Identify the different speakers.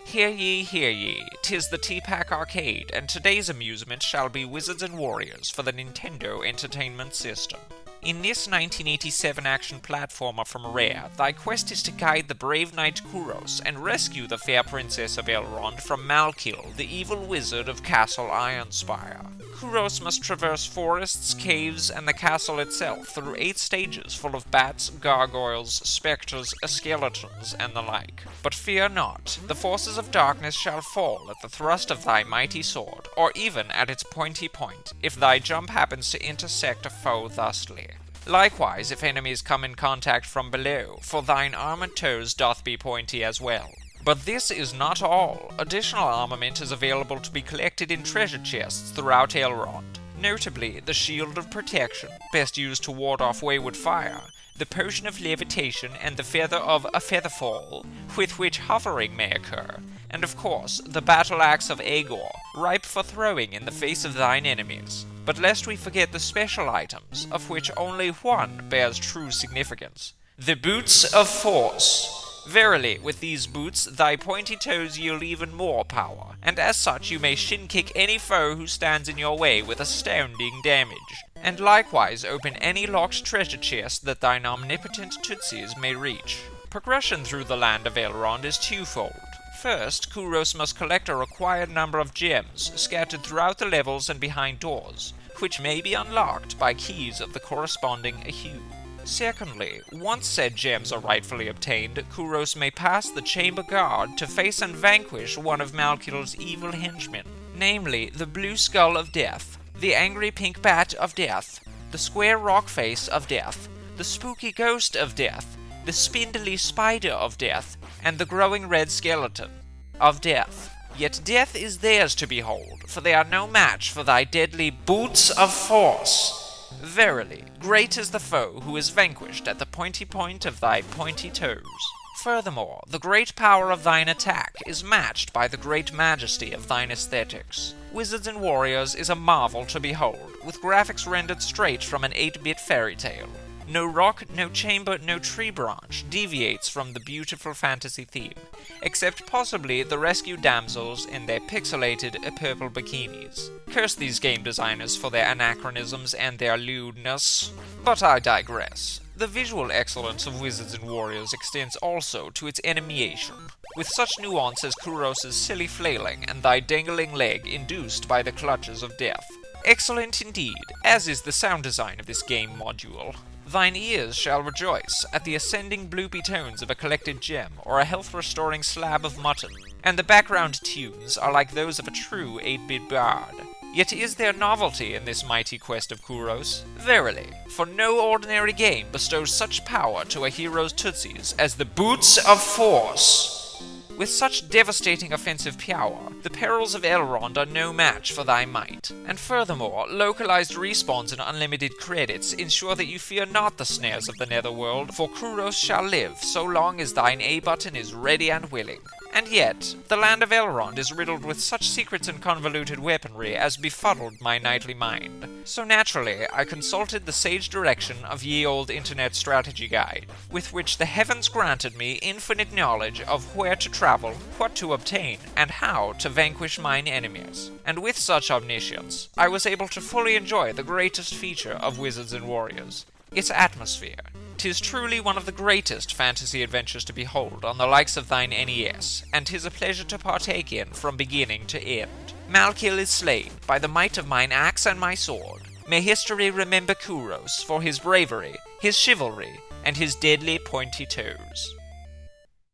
Speaker 1: Hear ye, 'tis the T-Pac arcade, and today's amusement shall be Wizards and Warriors for the Nintendo Entertainment System. In this 1987 action platformer from Rare, thy quest is to guide the brave knight Kuros and rescue the fair princess of Elrond from Malkil, the evil wizard of Castle Ironspire. Kuros must traverse forests, caves, and the castle itself through 8 stages full of bats, gargoyles, specters, skeletons, and the like. But fear not, the forces of darkness shall fall at the thrust of thy mighty sword, or even at its pointy point, if thy jump happens to intersect a foe thusly. Likewise, if enemies come in contact from below, for thine armored toes doth be pointy as well. But this is not all. Additional armament is available to be collected in treasure chests throughout Elrond. Notably, the Shield of Protection, best used to ward off wayward fire, the Potion of Levitation, and the Feather of a Featherfall, with which hovering may occur, and of course, the Battle Axe of Aegor, ripe for throwing in the face of thine enemies. But lest we forget the special items, of which only one bears true significance. The Boots of Force. Verily, with these boots, thy pointy toes yield even more power, and as such you may shin-kick any foe who stands in your way with astounding damage, and likewise open any locked treasure chest that thine omnipotent tootsies may reach. Progression through the land of Elrond is twofold. First, Kuros must collect a required number of gems scattered throughout the levels and behind doors, which may be unlocked by keys of the corresponding hue. Secondly, once said gems are rightfully obtained, Kuros may pass the Chamber Guard to face and vanquish one of Malkil's evil henchmen, namely the Blue Skull of Death, the Angry Pink Bat of Death, the Square Rock Face of Death, the Spooky Ghost of Death, the Spindly Spider of Death, and the Growing Red Skeleton of Death. Yet death is theirs to behold, for they are no match for thy deadly Boots of Force. Verily, great is the foe who is vanquished at the pointy point of thy pointy toes. Furthermore, the great power of thine attack is matched by the great majesty of thine aesthetics. Wizards and Warriors is a marvel to behold, with graphics rendered straight from an 8-bit fairy tale. No rock, no chamber, no tree branch deviates from the beautiful fantasy theme, except possibly the rescued damsels in their pixelated purple bikinis. Curse these game designers for their anachronisms and their lewdness. But I digress. The visual excellence of Wizards and Warriors extends also to its animation, with such nuance as Kuros' silly flailing and thy dangling leg induced by the clutches of death. Excellent indeed, as is the sound design of this game module. Thine ears shall rejoice at the ascending bloopy tones of a collected gem or a health-restoring slab of mutton, and the background tunes are like those of a true 8-bit bard. Yet is there novelty in this mighty quest of Kuros? Verily, for no ordinary game bestows such power to a hero's tootsies as the Boots of Force. With such devastating offensive power, the perils of Elrond are no match for thy might. And furthermore, localized respawns and unlimited credits ensure that you fear not the snares of the netherworld, for Kuros shall live so long as thine A button is ready and willing. And yet, the land of Elrond is riddled with such secrets and convoluted weaponry as befuddled my knightly mind. So naturally, I consulted the sage direction of ye old internet strategy guide, with which the heavens granted me infinite knowledge of where to travel, what to obtain, and how to vanquish mine enemies. And with such omniscience, I was able to fully enjoy the greatest feature of Wizards and Warriors, its atmosphere. 'Tis truly one of the greatest fantasy adventures to behold on the likes of thine NES, and 'tis a pleasure to partake in from beginning to end. Malkil is slain by the might of mine axe and my sword. May history remember Kuros for his bravery, his chivalry, and his deadly pointy toes.